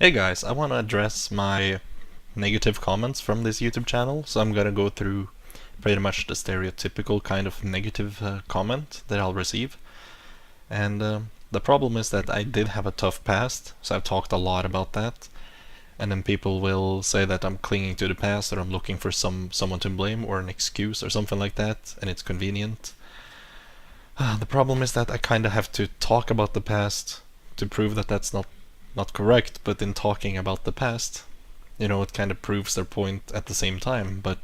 Hey guys, I want to address my negative comments from this YouTube channel, so I'm gonna go through pretty much the stereotypical kind of negative comment that I'll receive. And the problem is that I did have a tough past, so I've talked a lot about that. And then people will say that I'm clinging to the past, or I'm looking for someone to blame, or an excuse, or something like that, and it's convenient. The problem is that I kind of have to talk about the past to prove that that's not correct, but in talking about the past, it kind of proves their point at the same time. But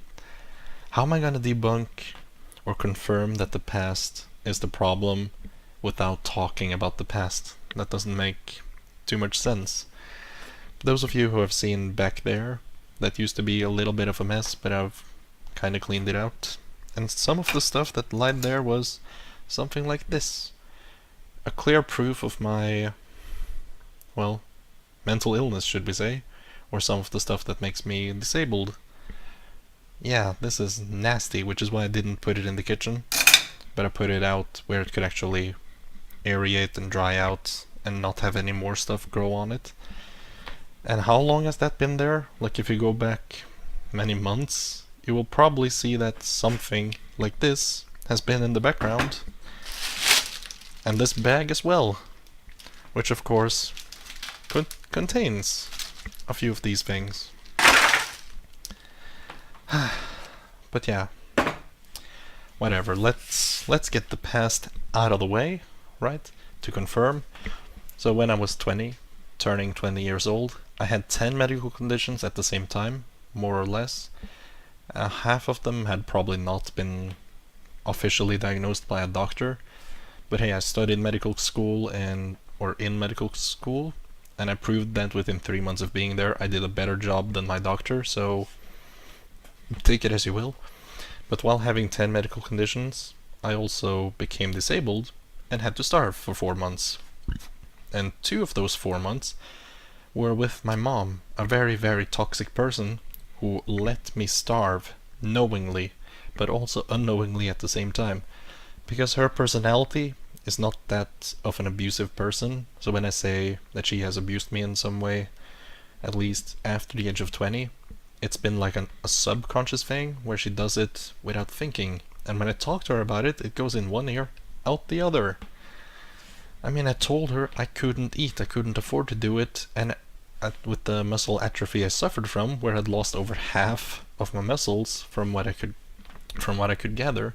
how am I going to debunk or confirm that the past is the problem without talking about the past? That doesn't make too much sense. Those of you who have seen back there, that used to be a little bit of a mess, but I've kind of cleaned it out. And some of the stuff that lied there was something like this. A clear proof of my, well, mental illness, should we say, or some of the stuff that makes me disabled. Yeah, this is nasty, which is why I didn't put it in the kitchen, but I put it out where it could actually aerate and dry out and not have any more stuff grow on it. And how long has that been there? Like, if you go back many months, you will probably see that something like this has been in the background. And this bag as well, which of course contains a few of these things. But yeah, whatever. Let's get the past out of the way, right? To confirm. So when I was 20, turning 20 years old, I had 10 medical conditions at the same time, more or less. Half of them had probably not been officially diagnosed by a doctor. But hey, I studied medical school in medical school, and I proved that within 3 months of being there, I did a better job than my doctor, so take it as you will. But while having 10 medical conditions, I also became disabled and had to starve for 4 months. And 2 of those 4 months were with my mom, a very, very toxic person who let me starve knowingly, but also unknowingly at the same time. Because her personality is not that of an abusive person, so when I say that she has abused me in some way, at least after the age of 20, it's been like a subconscious thing where she does it without thinking, and when I talk to her about it, it goes in one ear, out the other. I mean, I told her I couldn't eat, I couldn't afford to do it, and with the muscle atrophy I suffered from, where I'd lost over half of my muscles from what I could gather,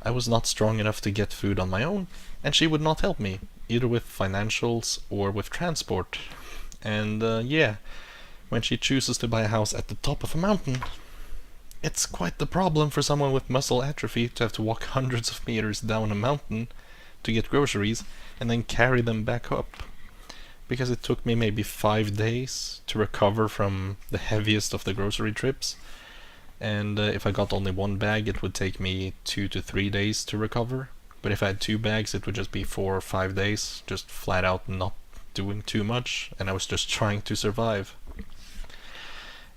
I was not strong enough to get food on my own, and she would not help me, either with financials or with transport. And yeah, when she chooses to buy a house at the top of a mountain, it's quite the problem for someone with muscle atrophy to have to walk hundreds of meters down a mountain to get groceries and then carry them back up. Because it took me maybe 5 days to recover from the heaviest of the grocery trips. And if I got only one bag, it would take me 2 to 3 days to recover. But if I had 2 bags, it would just be 4 or 5 days, just flat out not doing too much, and I was just trying to survive.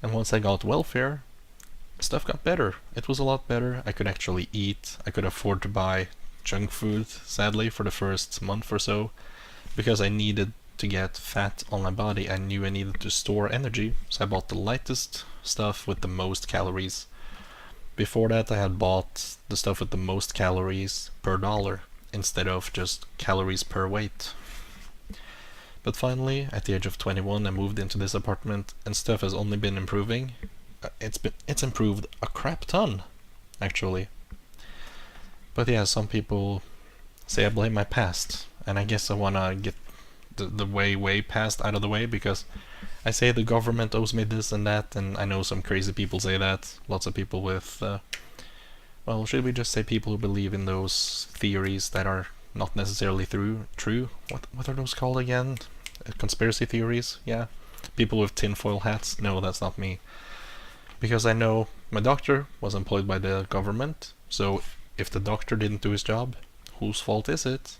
And once I got welfare, stuff got better. It was a lot better. I could actually eat. I could afford to buy junk food, sadly, for the first month or so, because I needed to get fat on my body. I knew I needed to store energy, so I bought the lightest stuff with the most calories. Before that, I had bought the stuff with the most calories per dollar instead of just calories per weight. But finally, at the age of 21, I moved into this apartment, and stuff has only been improving. It's improved a crap ton, actually. But yeah, some people say I blame my past, and I guess I wanna get the way past out of the way, because I say the government owes me this and that, and I know some crazy people say that. Lots of people with, well, should we just say people who believe in those theories that are not necessarily true? What are those called again? Conspiracy theories? Yeah. People with tinfoil hats? No, that's not me. Because I know my doctor was employed by the government, so if the doctor didn't do his job, whose fault is it?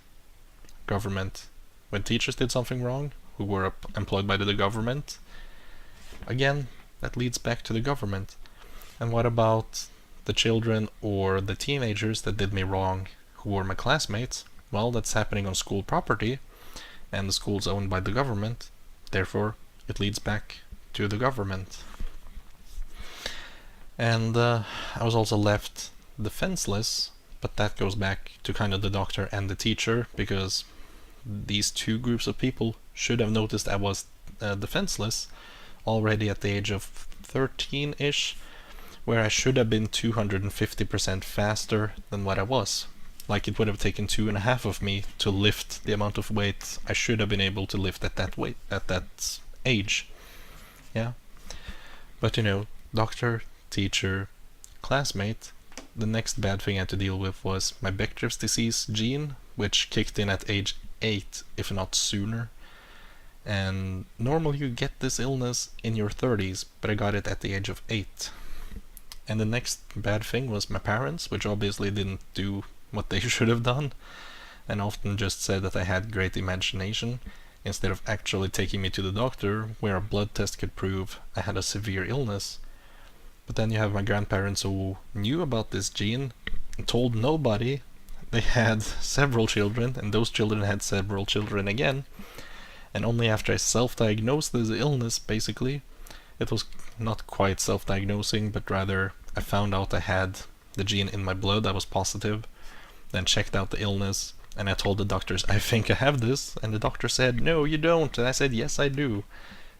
Government. When teachers did something wrong, who were employed by the government, again, that leads back to the government. And what about the children or the teenagers that did me wrong, who were my classmates? Well, that's happening on school property, and the school's owned by the government. Therefore, it leads back to the government. And I was also left defenseless, but that goes back to kind of the doctor and the teacher, because these two groups of people should have noticed I was defenseless already at the age of 13-ish, where I should have been 250% faster than what I was. Like, it would have taken 2.5 of me to lift the amount of weight I should have been able to lift at that weight, at that age. Yeah. But doctor, teacher, classmate, the next bad thing I had to deal with was my Bechdev's disease gene, which kicked in at age 8, if not sooner. And normally you get this illness in your 30s, but I got it at the age of 8. And the next bad thing was my parents, which obviously didn't do what they should have done, and often just said that I had great imagination, instead of actually taking me to the doctor, where a blood test could prove I had a severe illness. But then you have my grandparents who knew about this gene and told nobody. They had several children, and those children had several children again. And only after I self-diagnosed this illness, basically, it was not quite self-diagnosing, but rather I found out I had the gene in my blood. I was positive, then checked out the illness, and I told the doctors, I think I have this, and the doctor said, no, you don't, and I said, yes, I do.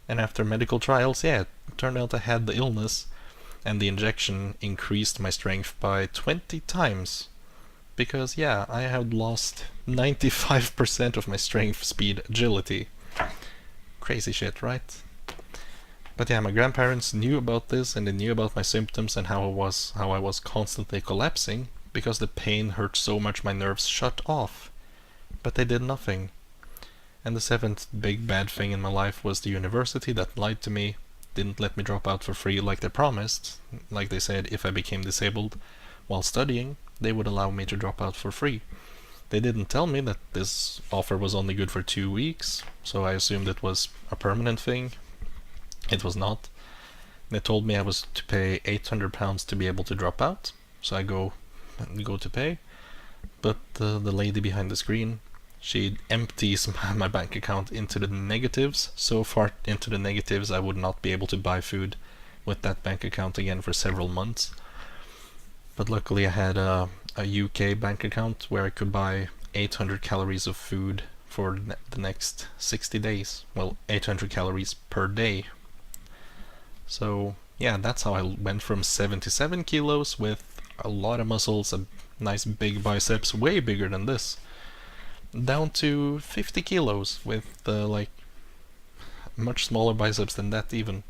And after medical trials, yeah, it turned out I had the illness, and the injection increased my strength by 20 times. Because, yeah, I had lost 95% of my strength, speed, agility. Crazy shit, right? But yeah, my grandparents knew about this, and they knew about my symptoms and how I was constantly collapsing, because the pain hurt so much my nerves shut off. But they did nothing. And the 7th big bad thing in my life was the university that lied to me, didn't let me drop out for free like they promised. Like they said, if I became disabled while studying, they would allow me to drop out for free. They didn't tell me that this offer was only good for 2 weeks, so I assumed it was a permanent thing. It was not. They told me I was to pay £800 to be able to drop out, so I go to pay. But the lady behind the screen, she empties my bank account into the negatives, so far into the negatives I would not be able to buy food with that bank account again for several months. But luckily I had a UK bank account where I could buy 800 calories of food for the next 60 days. Well, 800 calories per day. So yeah, that's how I went from 77 kilos with a lot of muscles, a nice big biceps, way bigger than this, down to 50 kilos with like much smaller biceps than that even.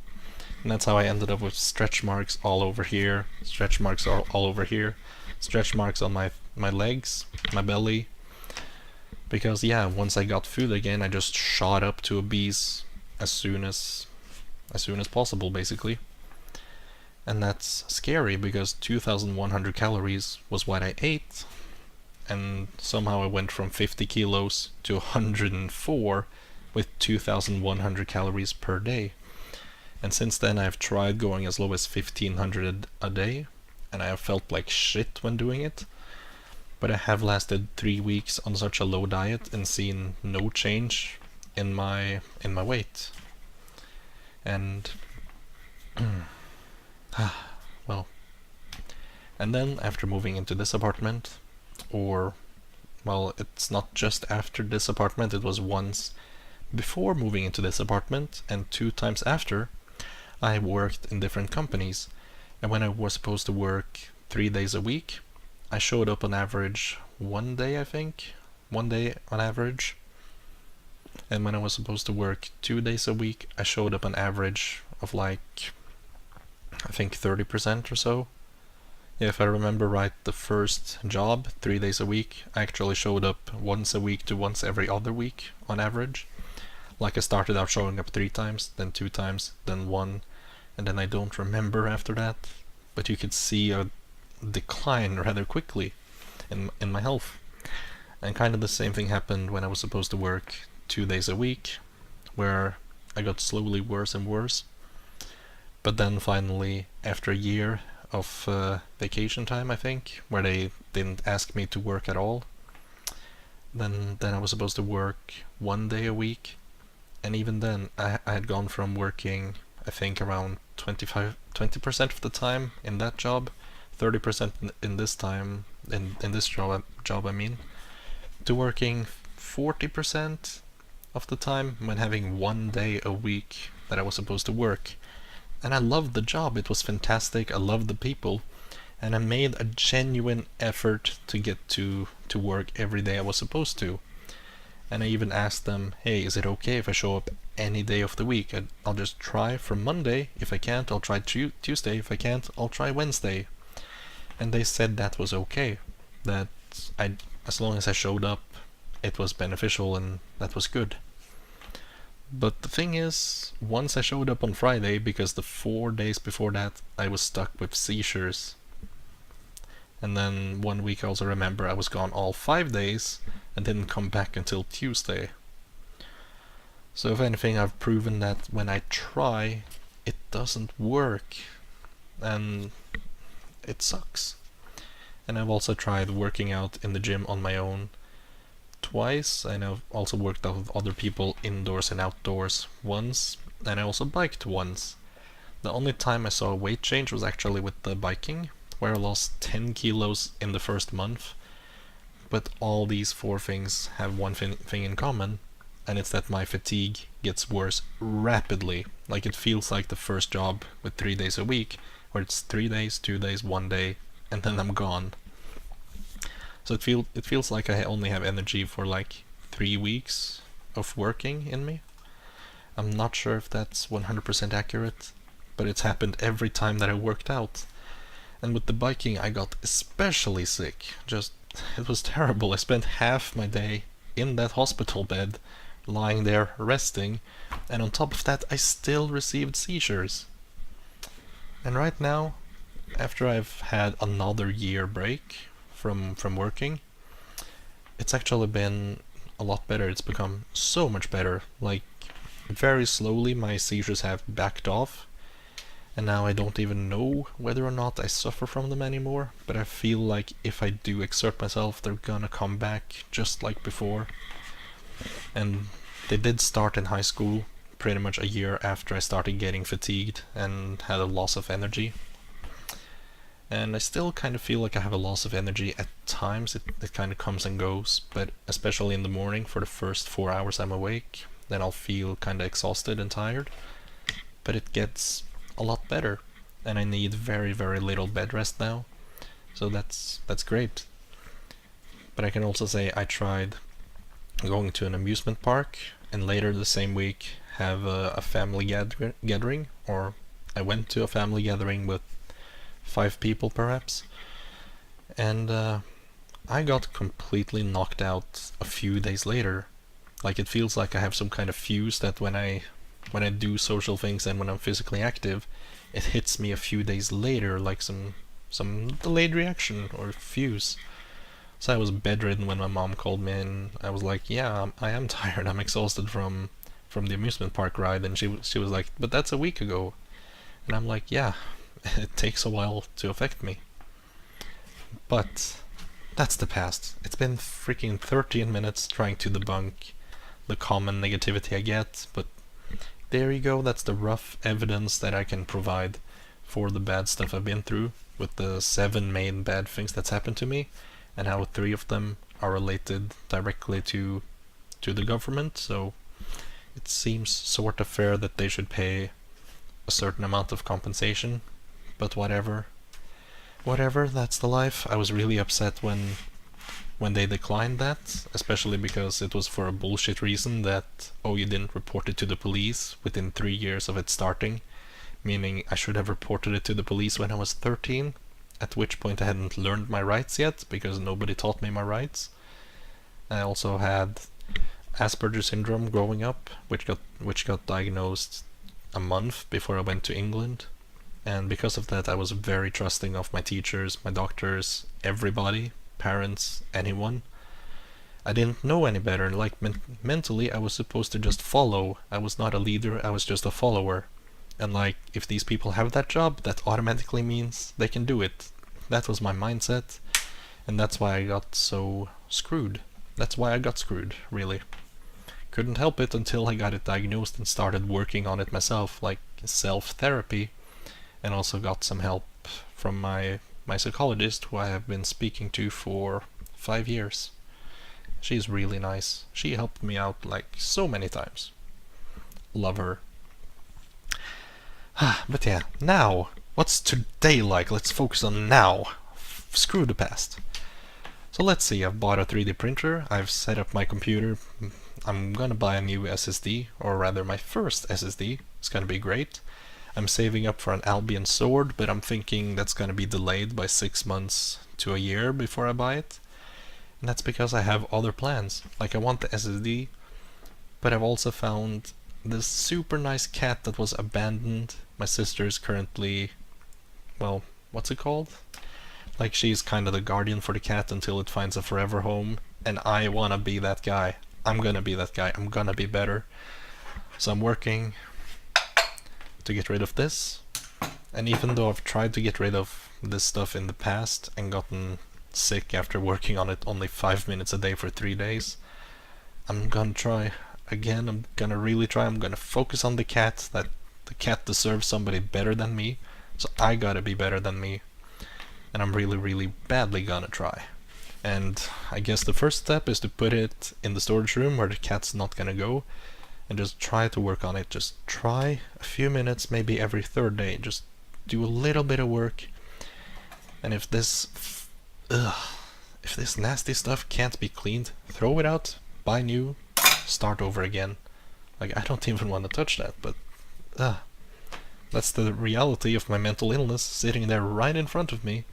And that's how I ended up with stretch marks all over here, stretch marks all over here, stretch marks on my legs, my belly. Because yeah, once I got food again, I just shot up to obese as soon as possible, basically. And that's scary, because 2,100 calories was what I ate, and somehow I went from 50 kilos to 104 with 2,100 calories per day. And since then I've tried going as low as 1,500 a day, and I have felt like shit when doing it. But I have lasted 3 weeks on such a low diet and seen no change in my weight. And well, and then after moving into this apartment, or well, it's not just after this apartment, it was once before moving into this apartment and 2 times after, I worked in different companies. And when I was supposed to work 3 days a week, I showed up on average 1 day, I think. 1 day on average. And when I was supposed to work 2 days a week, I showed up on average of like, I think 30% or so. Yeah, if I remember right, the first job, 3 days a week, I actually showed up once a week to once every other week on average. Like I started out showing up 3 times, then 2 times, then 1, and then I don't remember after that. But you could see a decline rather quickly in my health. And kind of the same thing happened when I was supposed to work 2 days a week, where I got slowly worse and worse. But then finally, after a year of vacation time, I think, where they didn't ask me to work at all, then I was supposed to work 1 day a week, And even then, I had gone from working, I think, around 20% of the time in that job, 30% in this time, in this job, I mean, to working 40% of the time when having 1 day a week that I was supposed to work. And I loved the job, it was fantastic, I loved the people, and I made a genuine effort to get to work every day I was supposed to. And I even asked them, hey, is it okay if I show up any day of the week? I'll just try from Monday. If I can't, I'll try Tuesday. If I can't, I'll try Wednesday. And they said that was okay. That as long as I showed up, it was beneficial and that was good. But the thing is, once I showed up on Friday, because the 4 days before that I was stuck with seizures. And then one week I also remember I was gone all 5 days and didn't come back until Tuesday. So if anything, I've proven that when I try, it doesn't work. And it sucks. And I've also tried working out in the gym on my own twice, and I've also worked out with other people indoors and outdoors once, and I also biked once. The only time I saw a weight change was actually with the biking, where I lost 10 kilos in the first month. But all these four things have one thing in common, and it's that my fatigue gets worse rapidly. Like, it feels like the first job with 3 days a week, where it's 3 days, 2 days, 1 day, and then I'm gone. So it feels like I only have energy for like 3 weeks of working in me. I'm not sure if that's 100% accurate, but it's happened every time that I worked out. And with the biking, I got especially sick. It was terrible. I spent half my day in that hospital bed, lying there resting, and on top of that, I still received seizures. And right now, after I've had another year break from working, it's actually been a lot better. It's become so much better. Like, very slowly my seizures have backed off, and now I don't even know whether or not I suffer from them anymore, but I feel like if I do exert myself, they're gonna come back just like before. And they did start in high school, pretty much a year after I started getting fatigued and had a loss of energy. And I still kind of feel like I have a loss of energy at times. It kind of comes and goes, but especially in the morning for the first 4 hours I'm awake, then I'll feel kind of exhausted and tired. But it gets a lot better, and I need very, very little bed rest now, so that's great. But I can also say I tried going to an amusement park, and later the same week have a family gathering, or I went to a family gathering with 5 people perhaps, and I got completely knocked out a few days later. Like, it feels like I have some kind of fuse that when I do social things and when I'm physically active, it hits me a few days later, like some delayed reaction or fuse. So I was bedridden when my mom called me, and I was like, yeah, I am tired, I'm exhausted from the amusement park ride, and she was like, but that's a week ago. And I'm like, yeah, it takes a while to affect me. But that's the past. It's been freaking 13 minutes trying to debunk the common negativity I get, but there you go, that's the rough evidence that I can provide for the bad stuff I've been through, with the 7 main bad things that's happened to me, and how 3 of them are related directly to the government, so it seems sort of fair that they should pay a certain amount of compensation, but whatever, that's the life. I was really upset when they declined that, especially because it was for a bullshit reason that, oh, you didn't report it to the police within 3 years of it starting, meaning I should have reported it to the police when I was 13, at which point I hadn't learned my rights yet, because nobody taught me my rights. I also had Asperger's syndrome growing up, which got diagnosed a month before I went to England, and because of that I was very trusting of my teachers, my doctors, everybody, parents, anyone. I didn't know any better. Like, mentally I was supposed to just follow. I was not a leader, I was just a follower. And like, if these people have that job, that automatically means they can do it. That was my mindset, and that's why I got so screwed. That's why I got screwed, really. couldn't help it until I got it diagnosed and started working on it myself, like self-therapy, and also got some help from my psychologist, who I have been speaking to for 5 years. She's really nice. She helped me out like so many times. Love her. But yeah, now, what's today like? Let's focus on now. Screw the past. So let's see, I've bought a 3D printer, I've set up my computer, I'm gonna buy a new SSD, or rather my first SSD. It's gonna be great. I'm saving up for an Albion sword, but I'm thinking that's gonna be delayed by 6 months to a year before I buy it. And that's because I have other plans. Like, I want the SSD, but I've also found this super nice cat that was abandoned. My sister is currently, well, what's it called? Like, she's kind of the guardian for the cat until it finds a forever home, and I wanna be that guy. I'm gonna be that guy. I'm gonna be better. So I'm working to get rid of this. And even though I've tried to get rid of this stuff in the past and gotten sick after working on it only 5 minutes a day for 3 days, I'm gonna try again. I'm gonna really try. I'm gonna focus on the cat. That the cat deserves somebody better than me, so I gotta be better than me. And I'm really, really badly gonna try. And I guess the first step is to put it in the storage room where the cat's not gonna go, and just try to work on it. Just try a few minutes, maybe every third day. Just do a little bit of work. And if this nasty stuff can't be cleaned, throw it out, buy new, start over again. Like, I don't even want to touch that, but that's the reality of my mental illness sitting there right in front of me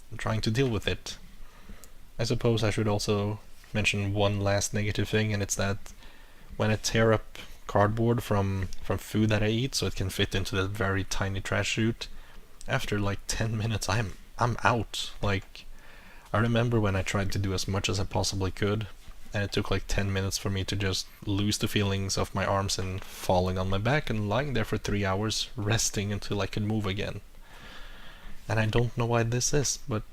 and trying to deal with it. I suppose I should also mention one last negative thing, and it's that when I tear up cardboard from food that I eat so it can fit into that very tiny trash chute, after like 10 minutes I'm out. Like, I remember when I tried to do as much as I possibly could, and it took like 10 minutes for me to just lose the feelings of my arms and falling on my back and lying there for 3 hours resting until I could move again. And I don't know why this is, but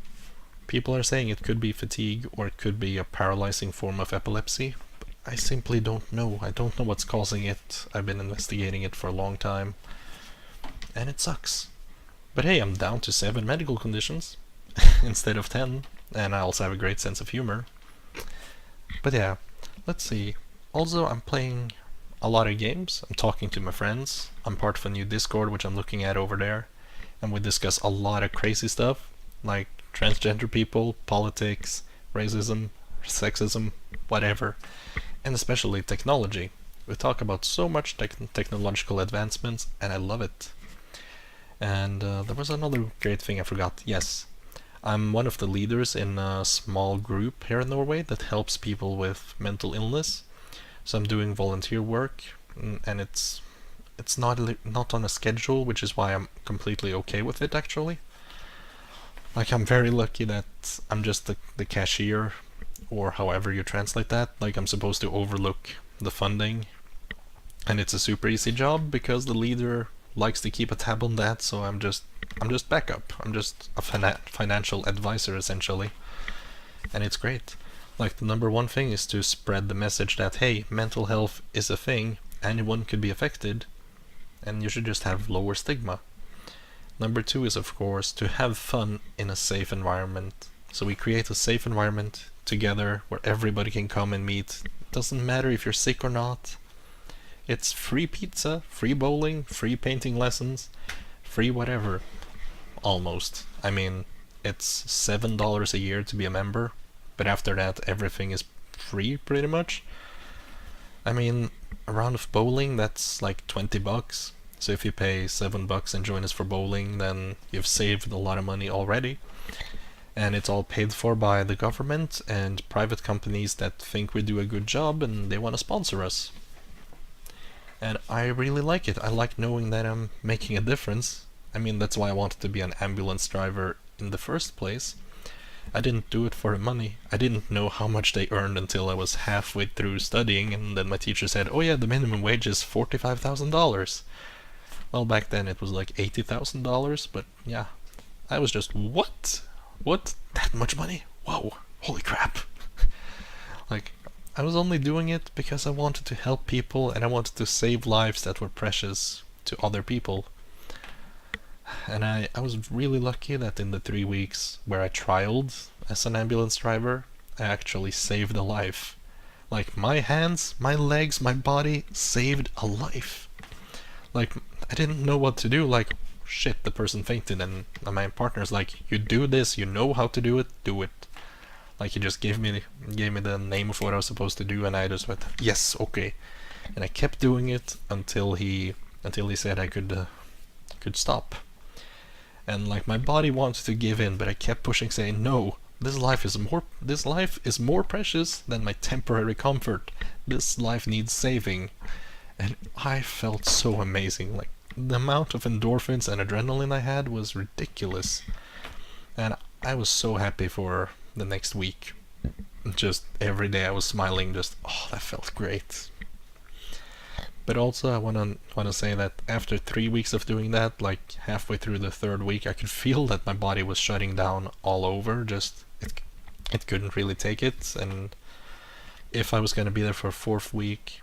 people are saying it could be fatigue or it could be a paralyzing form of epilepsy. But I simply don't know. I don't know what's causing it. I've been investigating it for a long time, and it sucks. But hey, I'm down to 7 medical conditions instead of 10, and I also have a great sense of humor. But yeah, let's see. Also, I'm playing a lot of games. I'm talking to my friends. I'm part of a new Discord, which I'm looking at over there, and we discuss a lot of crazy stuff, like transgender people, politics, racism, sexism, whatever, and especially technology. We talk about so much technological advancements, and I love it. And there was another great thing I forgot. Yes, I'm one of the leaders in a small group here in Norway that helps people with mental illness. So I'm doing volunteer work, and it's not on a schedule, which is why I'm completely okay with it, actually. Like, I'm very lucky that I'm just the cashier, or however you translate that. Like, I'm supposed to overlook the funding, and it's a super easy job because the leader likes to keep a tab on that, so I'm just backup. I'm just a financial advisor, essentially. And it's great. Like, the number one thing is to spread the message that, hey, mental health is a thing, anyone could be affected, and you should just have lower stigma. Number two is, of course, to have fun in a safe environment. So we create a safe environment together where everybody can come and meet. It doesn't matter if you're sick or not. It's free pizza, free bowling, free painting lessons, free whatever. Almost. I mean, it's $7 a year to be a member, but after that everything is free pretty much. I mean, a round of bowling, that's like $20. So if you pay $7 and join us for bowling, then you've saved a lot of money already. And it's all paid for by the government and private companies that think we do a good job and they want to sponsor us. And I really like it. I like knowing that I'm making a difference. I mean, that's why I wanted to be an ambulance driver in the first place. I didn't do it for the money. I didn't know how much they earned until I was halfway through studying, and then my teacher said, oh yeah, the minimum wage is $45,000. Well, back then it was like $80,000, but yeah. I was just, what? What? That much money? Whoa, holy crap. Like, I was only doing it because I wanted to help people and I wanted to save lives that were precious to other people. And I was really lucky that in the 3 weeks where I trialed as an ambulance driver, I actually saved a life. Like, my hands, my legs, my body saved a life. Like, I didn't know what to do. Like, shit, the person fainted, and my partner's like, you do this, you know how to do it, do it. Like, he just gave me the name of what I was supposed to do, and I just went, yes, okay. And I kept doing it until he said I could stop. And like, my body wanted to give in, but I kept pushing, saying, no, this life is more precious than my temporary comfort. This life needs saving. And I felt so amazing. Like, the amount of endorphins and adrenaline I had was ridiculous. And I was so happy for the next week. Just every day I was smiling, just, oh, that felt great. But also I wanna say that after 3 weeks of doing that, like halfway through the third week, I could feel that my body was shutting down all over. Just it couldn't really take it. And if I was gonna be there for a fourth week,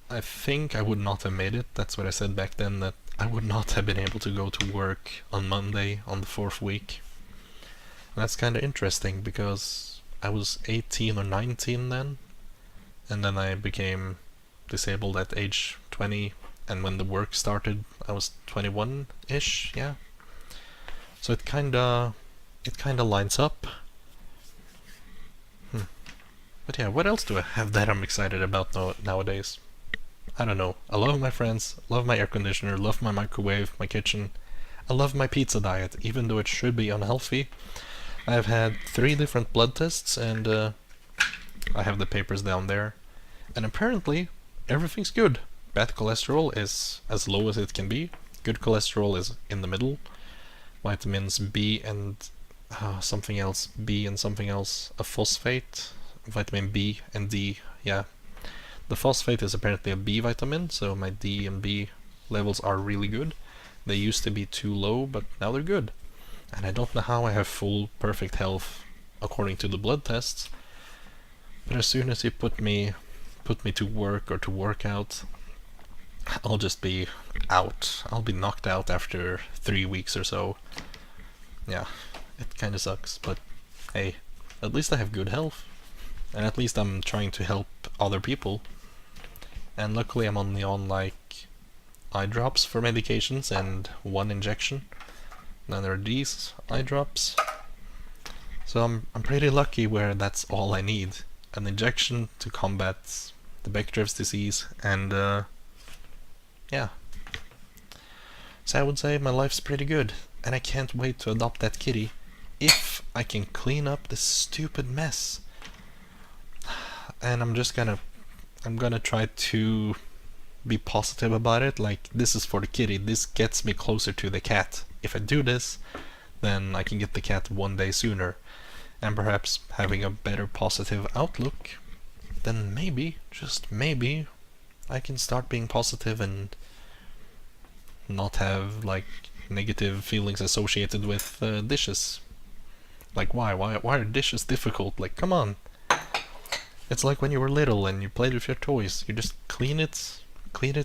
I think I would not have made it. That's what I said back then, that I would not have been able to go to work on Monday on the fourth week. And that's kind of interesting because I was 18 or 19 then, and then I became disabled at age 20, and when the work started I was 21-ish, yeah. So it kinda lines up. But yeah, what else do I have that I'm excited about nowadays? I don't know. I love my friends, love my air conditioner, love my microwave, my kitchen. I love my pizza diet, even though it should be unhealthy. I've had 3 different blood tests, and I have the papers down there. And apparently, everything's good. Bad cholesterol is as low as it can be. Good cholesterol is in the middle. Vitamins B and something else. B and something else. A phosphate. Vitamin B and D. Yeah. The phosphate is apparently a B vitamin, so my D and B levels are really good. They used to be too low, but now they're good. And I don't know how I have full, perfect health according to the blood tests. But as soon as you put me to work or to work out, I'll just be out. I'll be knocked out after 3 weeks or so. Yeah, it kinda sucks, but hey, at least I have good health. And at least I'm trying to help other people. And luckily I'm only on like eye drops for medications and 1 injection. Then there are these eye drops. So I'm pretty lucky where that's all I need. An injection to combat the Bechdrev's disease, and yeah. So I would say my life's pretty good, and I can't wait to adopt that kitty if I can clean up this stupid mess. And I'm gonna try to be positive about it. Like, this is for the kitty, this gets me closer to the cat. If I do this, then I can get the cat 1 day sooner. And perhaps having a better positive outlook, then maybe, just maybe, I can start being positive and not have like negative feelings associated with dishes. Like, why are dishes difficult? Like, come on. It's like when you were little and you played with your toys. You just clean it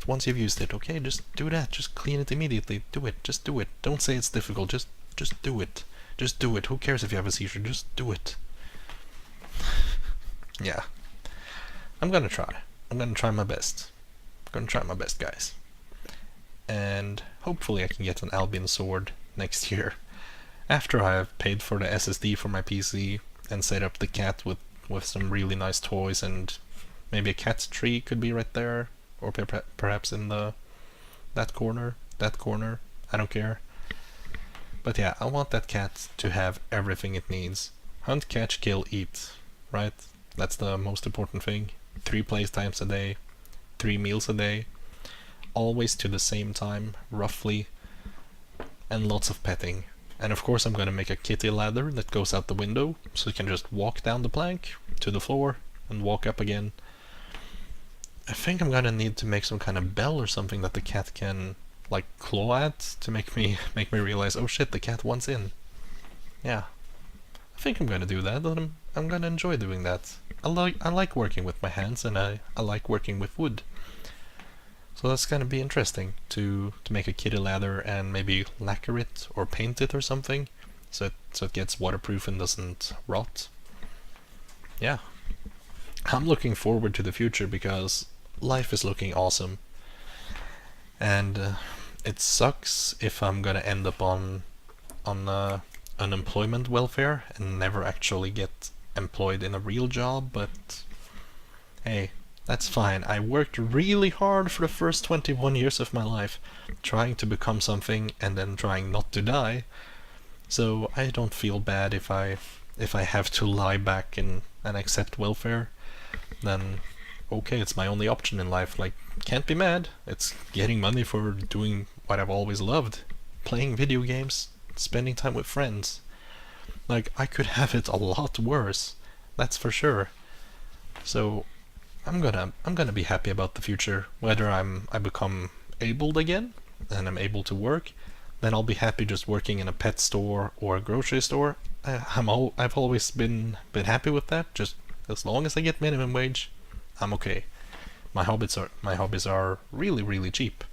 once you've used it. Okay, just do that. Just clean it immediately. Do it. Just do it. Don't say it's difficult. Just do it. Just do it. Who cares if you have a seizure? Just do it. Yeah. I'm gonna try. I'm gonna try my best. I'm gonna try my best, guys. And hopefully I can get an Albion sword next year. After I have paid for the SSD for my PC and set up the cat with some really nice toys, and maybe a cat tree could be right there, or perhaps in that corner, I don't care. But yeah, I want that cat to have everything it needs. Hunt, catch, kill, eat, right? That's the most important thing. 3 playtimes a day, 3 meals a day, always to the same time, roughly, and lots of petting. And of course I'm gonna make a kitty ladder that goes out the window, so you can just walk down the plank to the floor and walk up again. I think I'm gonna need to make some kind of bell or something that the cat can like claw at to make me realize, oh shit, the cat wants in. Yeah, I think I'm gonna do that. I'm gonna enjoy doing that. I like working with my hands, and I like working with wood. So that's gonna be interesting to make a kitty ladder and maybe lacquer it or paint it or something, so it gets waterproof and doesn't rot. Yeah, I'm looking forward to the future because life is looking awesome, and it sucks if I'm gonna end up on unemployment welfare and never actually get employed in a real job, but hey, that's fine. I worked really hard for the first 21 years of my life, trying to become something and then trying not to die, so I don't feel bad if I have to lie back and accept welfare. Then okay, it's my only option in life. Like, can't be mad. It's getting money for doing what I've always loved. Playing video games, spending time with friends. Like, I could have it a lot worse. That's for sure. So I'm gonna be happy about the future. Whether I become able again and I'm able to work, then I'll be happy just working in a pet store or a grocery store. I've always been happy with that. Just as long as I get minimum wage, I'm okay. My hobbies are really cheap.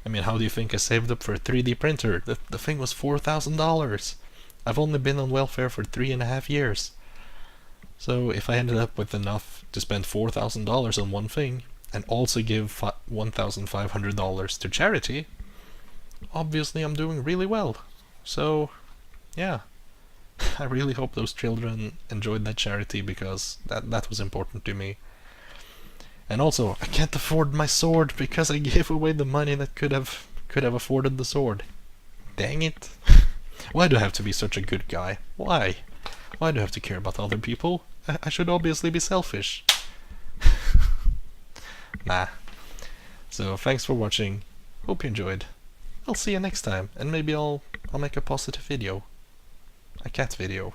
I mean, how do you think I saved up for a 3D printer? The thing was $4,000. I've only been on welfare for 3.5 years. So if I ended up with enough to spend $4,000 on one thing and also give $1,500 to charity, obviously I'm doing really well. So yeah, I really hope those children enjoyed that charity because that was important to me. And also, I can't afford my sword because I gave away the money that could have afforded the sword. Dang it. Why do I have to be such a good guy? Why? Why do I have to care about other people? I should obviously be selfish. Nah. So thanks for watching. Hope you enjoyed. I'll see you next time, and maybe I'll make a positive video. A cat video.